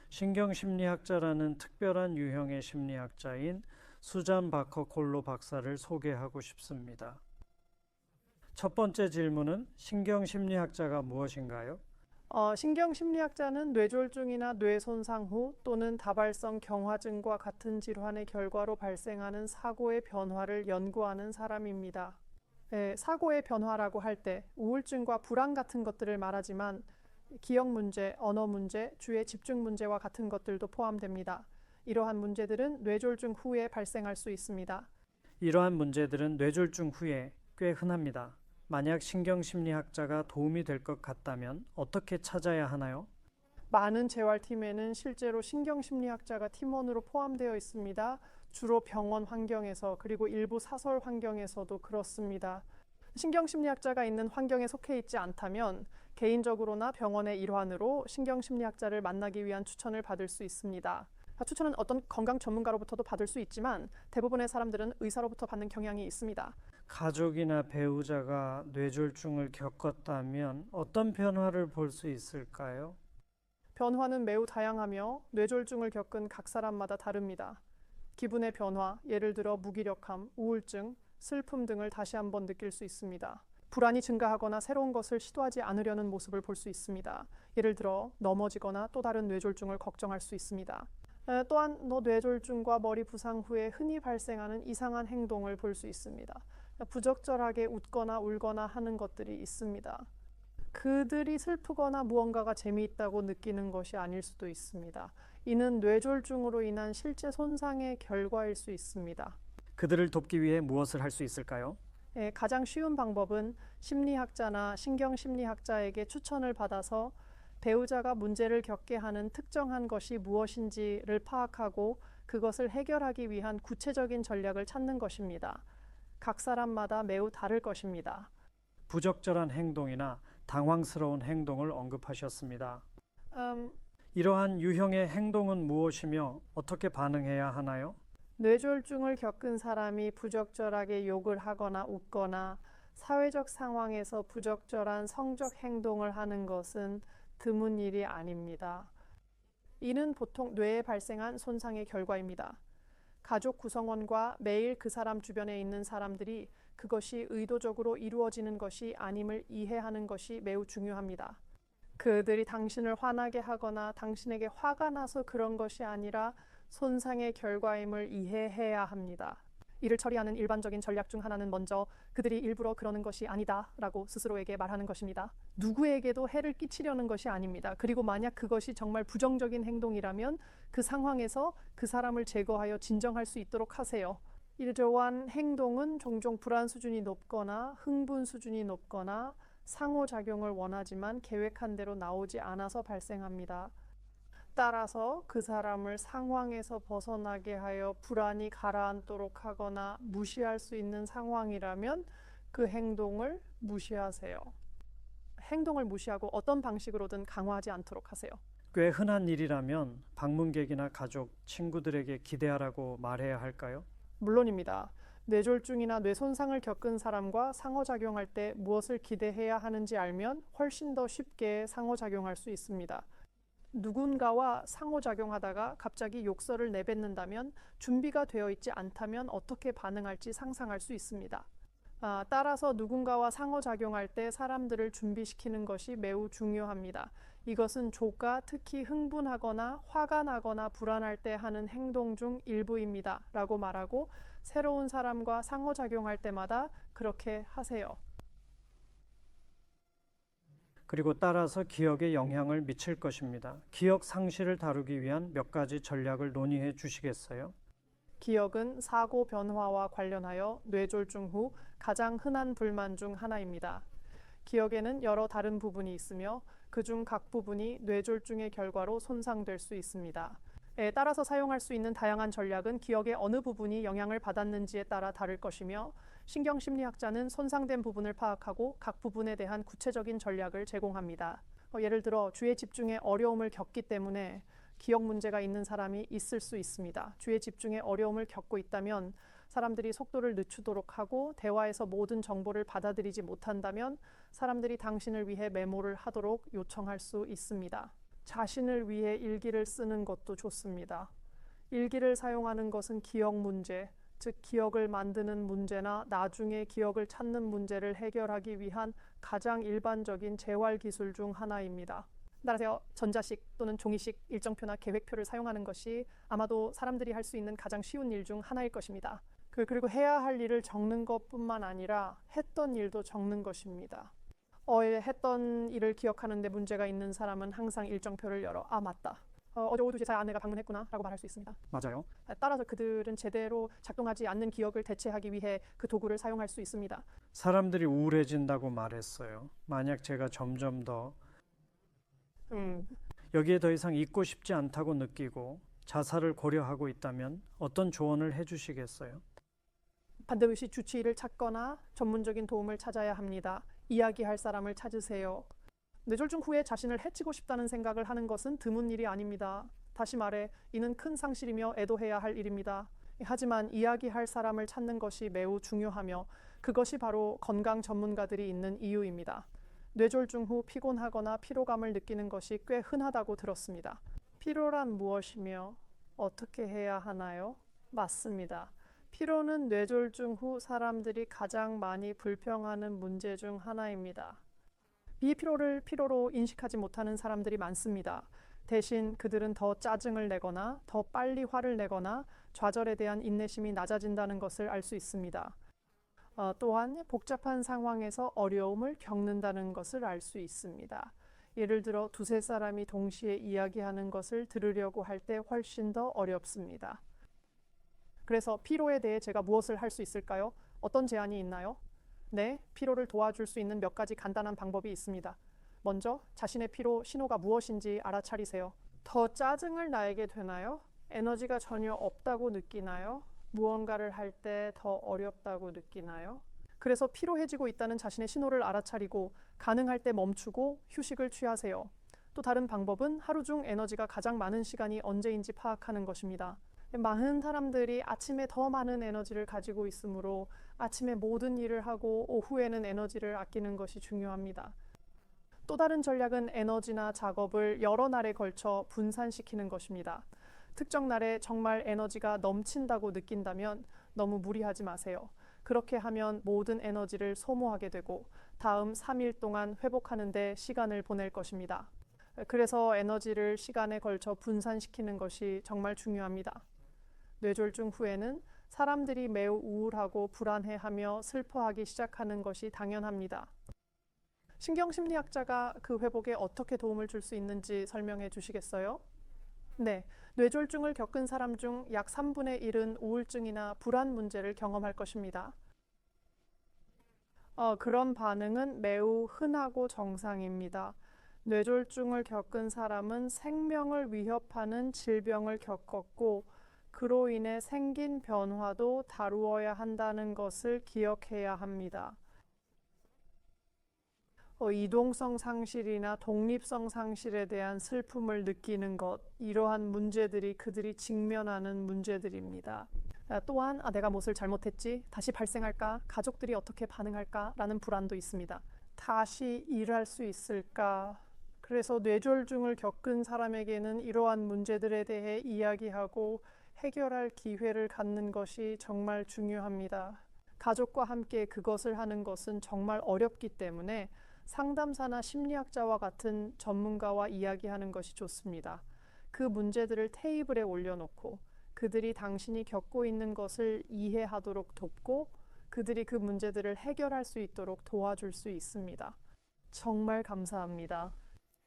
신경심리학자라는 특별한 유형의 심리학자인 수잔 바커 콜로 박사를 소개하고 싶습니다. 첫 번째 질문은 신경심리학자가 무엇인가요? 신경심리학자는 뇌졸중이나 뇌손상 후 또는 다발성 경화증과 같은 질환의 결과로 발생하는 사고의 변화를 연구하는 사람입니다. 사고의 변화라고 할 때 우울증과 불안 같은 것들을 말하지만 기억 문제, 언어 문제, 주의 집중 문제와 같은 것들도 포함됩니다. 이러한 문제들은 뇌졸중 후에 발생할 수 있습니다. 이러한 문제들은 뇌졸중 후에 꽤 흔합니다. 만약 신경심리학자가 도움이 될 것 같다면 어떻게 찾아야 하나요? 많은 재활팀에는 실제로 신경심리학자가 팀원으로 포함되어 있습니다. 주로 병원 환경에서 그리고 일부 사설 환경에서도 그렇습니다. 신경심리학자가 있는 환경에 속해 있지 않다면 개인적으로나 병원의 일환으로 신경심리학자를 만나기 위한 추천을 받을 수 있습니다. 추천은 어떤 건강 전문가로부터도 받을 수 있지만 대부분의 사람들은 의사로부터 받는 경향이 있습니다. 가족이나 배우자가 뇌졸중을 겪었다면 어떤 변화를 볼 수 있을까요? 변화는 매우 다양하며 뇌졸중을 겪은 각 사람마다 다릅니다. 기분의 변화, 예를 들어 무기력함, 우울증, 슬픔 등을 다시 한번 느낄 수 있습니다. 불안이 증가하거나 새로운 것을 시도하지 않으려는 모습을 볼 수 있습니다. 예를 들어 넘어지거나 또 다른 뇌졸중을 걱정할 수 있습니다. 또한 뇌졸중과 머리 부상 후에 흔히 발생하는 이상한 행동을 볼 수 있습니다. 부적절하게 웃거나 울거나 하는 것들이 있습니다. 그들이 슬프거나 무언가가 재미있다고 느끼는 것이 아닐 수도 있습니다. 이는 뇌졸중으로 인한 실제 손상의 결과일 수 있습니다. 그들을 돕기 위해 무엇을 할 수 있을까요? 가장 쉬운 방법은 심리학자나 신경심리학자에게 추천을 받아서 배우자가 문제를 겪게 하는 특정한 것이 무엇인지를 파악하고 그것을 해결하기 위한 구체적인 전략을 찾는 것입니다. 각 사람마다 매우 다를 것입니다. 부적절한 행동이나 당황스러운 행동을 언급하셨습니다. 이러한 유형의 행동은 무엇이며 어떻게 반응해야 하나요? 뇌졸중을 겪은 사람이 부적절하게 욕을 하거나 웃거나 사회적 상황에서 부적절한 성적 행동을 하는 것은 드문 일이 아닙니다. 이는 보통 뇌에 발생한 손상의 결과입니다. 가족 구성원과 매일 그 사람 주변에 있는 사람들이 그것이 의도적으로 이루어지는 것이 아님을 이해하는 것이 매우 중요합니다. 그들이 당신을 화나게 하거나 당신에게 화가 나서 그런 것이 아니라 손상의 결과임을 이해해야 합니다. 이를 처리하는 일반적인 전략 중 하나는 먼저 그들이 일부러 그러는 것이 아니다 라고 스스로에게 말하는 것입니다. 누구에게도 해를 끼치려는 것이 아닙니다. 그리고 만약 그것이 정말 부정적인 행동이라면 그 상황에서 그 사람을 제거하여 진정할 수 있도록 하세요. 이러한 행동은 종종 불안 수준이 높거나 흥분 수준이 높거나 상호작용을 원하지만 계획한 대로 나오지 않아서 발생합니다. 따라서 그 사람을 상황에서 벗어나게 하여 불안이 가라앉도록 하거나 무시할 수 있는 상황이라면 그 행동을 무시하세요. 행동을 무시하고 어떤 방식으로든 강화하지 않도록 하세요. 꽤 흔한 일이라면 방문객이나 가족, 친구들에게 기대하라고 말해야 할까요? 물론입니다. 뇌졸중이나 뇌손상을 겪은 사람과 상호작용할 때 무엇을 기대해야 하는지 알면 훨씬 더 쉽게 상호작용할 수 있습니다. 누군가와 상호작용하다가 갑자기 욕설을 내뱉는다면 준비가 되어 있지 않다면 어떻게 반응할지 상상할 수 있습니다. 따라서 누군가와 상호작용할 때 사람들을 준비시키는 것이 매우 중요합니다. 이것은 조가 특히 흥분하거나 화가 나거나 불안할 때 하는 행동 중 일부입니다. 라고 말하고 새로운 사람과 상호작용할 때마다 그렇게 하세요. 그리고 따라서 기억에 영향을 미칠 것입니다. 기억 상실을 다루기 위한 몇 가지 전략을 논의해 주시겠어요? 기억은 사고 변화와 관련하여 뇌졸중 후 가장 흔한 불만 중 하나입니다. 기억에는 여러 다른 부분이 있으며 그중 각 부분이 뇌졸중의 결과로 손상될 수 있습니다. 따라서 사용할 수 있는 다양한 전략은 기억의 어느 부분이 영향을 받았는지에 따라 다를 것이며 신경심리학자는 손상된 부분을 파악하고 각 부분에 대한 구체적인 전략을 제공합니다. 예를 들어 주의 집중에 어려움을 겪기 때문에 기억 문제가 있는 사람이 있을 수 있습니다. 주의 집중에 어려움을 겪고 있다면 사람들이 속도를 늦추도록 하고 대화에서 모든 정보를 받아들이지 못한다면 사람들이 당신을 위해 메모를 하도록 요청할 수 있습니다. 자신을 위해 일기를 쓰는 것도 좋습니다. 일기를 사용하는 것은 기억 문제, 즉 기억을 만드는 문제나 나중에 기억을 찾는 문제를 해결하기 위한 가장 일반적인 재활 기술 중 하나입니다. 따라서 전자식 또는 종이식 일정표나 계획표를 사용하는 것이 아마도 사람들이 할 수 있는 가장 쉬운 일 중 하나일 것입니다. 그리고 해야 할 일을 적는 것뿐만 아니라 했던 일도 적는 것입니다. 했던 일을 기억하는 데 문제가 있는 사람은 항상 일정표를 열어 맞다. 어제 오후 2시에 아내가 방문했구나 라고 말할 수 있습니다. 맞아요. 따라서 그들은 제대로 작동하지 않는 기억을 대체하기 위해 그 도구를 사용할 수 있습니다. 사람들이 우울해진다고 말했어요. 만약 제가 점점 더 여기에 더 이상 있고 싶지 않다고 느끼고 자살을 고려하고 있다면 어떤 조언을 해주시겠어요? 반드시 주치의를 찾거나 전문적인 도움을 찾아야 합니다. 이야기할 사람을 찾으세요. 뇌졸중 후에 자신을 해치고 싶다는 생각을 하는 것은 드문 일이 아닙니다. 다시 말해 이는 큰 상실이며 애도해야 할 일입니다. 하지만 이야기할 사람을 찾는 것이 매우 중요하며 그것이 바로 건강 전문가들이 있는 이유입니다. 뇌졸중 후 피곤하거나 피로감을 느끼는 것이 꽤 흔하다고 들었습니다. 피로란 무엇이며 어떻게 해야 하나요? 맞습니다. 피로는 뇌졸중 후 사람들이 가장 많이 불평하는 문제 중 하나입니다. 비피로를 피로로 인식하지 못하는 사람들이 많습니다. 대신 그들은 더 짜증을 내거나 더 빨리 화를 내거나 좌절에 대한 인내심이 낮아진다는 것을 알 수 있습니다. 또한 복잡한 상황에서 어려움을 겪는다는 것을 알 수 있습니다. 예를 들어 두세 사람이 동시에 이야기하는 것을 들으려고 할 때 훨씬 더 어렵습니다. 그래서 피로에 대해 제가 무엇을 할 수 있을까요? 어떤 제안이 있나요? 네, 피로를 도와줄 수 있는 몇 가지 간단한 방법이 있습니다. 먼저 자신의 피로 신호가 무엇인지 알아차리세요. 더 짜증을 나게 되나요? 에너지가 전혀 없다고 느끼나요? 무언가를 할 때 더 어렵다고 느끼나요? 그래서 피로해지고 있다는 자신의 신호를 알아차리고 가능할 때 멈추고 휴식을 취하세요. 또 다른 방법은 하루 중 에너지가 가장 많은 시간이 언제인지 파악하는 것입니다. 많은 사람들이 아침에 더 많은 에너지를 가지고 있으므로 아침에 모든 일을 하고 오후에는 에너지를 아끼는 것이 중요합니다. 또 다른 전략은 에너지나 작업을 여러 날에 걸쳐 분산시키는 것입니다. 특정 날에 정말 에너지가 넘친다고 느낀다면 너무 무리하지 마세요. 그렇게 하면 모든 에너지를 소모하게 되고 다음 3일 동안 회복하는 데 시간을 보낼 것입니다. 그래서 에너지를 시간에 걸쳐 분산시키는 것이 정말 중요합니다. 뇌졸중 후에는 사람들이 매우 우울하고 불안해하며 슬퍼하기 시작하는 것이 당연합니다. 신경심리학자가 그 회복에 어떻게 도움을 줄 수 있는지 설명해 주시겠어요? 네, 뇌졸중을 겪은 사람 중 약 3분의 1은 우울증이나 불안 문제를 경험할 것입니다. 그런 반응은 매우 흔하고 정상입니다. 뇌졸중을 겪은 사람은 생명을 위협하는 질병을 겪었고 그로 인해 생긴 변화도 다루어야 한다는 것을 기억해야 합니다. 이동성 상실이나 독립성 상실에 대한 슬픔을 느끼는 것, 이러한 문제들이 그들이 직면하는 문제들입니다. 또한 내가 무엇을 잘못했지? 다시 발생할까? 가족들이 어떻게 반응할까? 라는 불안도 있습니다. 다시 일할 수 있을까? 그래서 뇌졸중을 겪은 사람에게는 이러한 문제들에 대해 이야기하고 해결할 기회를 갖는 것이 정말 중요합니다. 가족과 함께 그것을 하는 것은 정말 어렵기 때문에 상담사나 심리학자와 같은 전문가와 이야기하는 것이 좋습니다. 그 문제들을 테이블에 올려놓고 그들이 당신이 겪고 있는 것을 이해하도록 돕고 그들이 그 문제들을 해결할 수 있도록 도와줄 수 있습니다. 정말 감사합니다.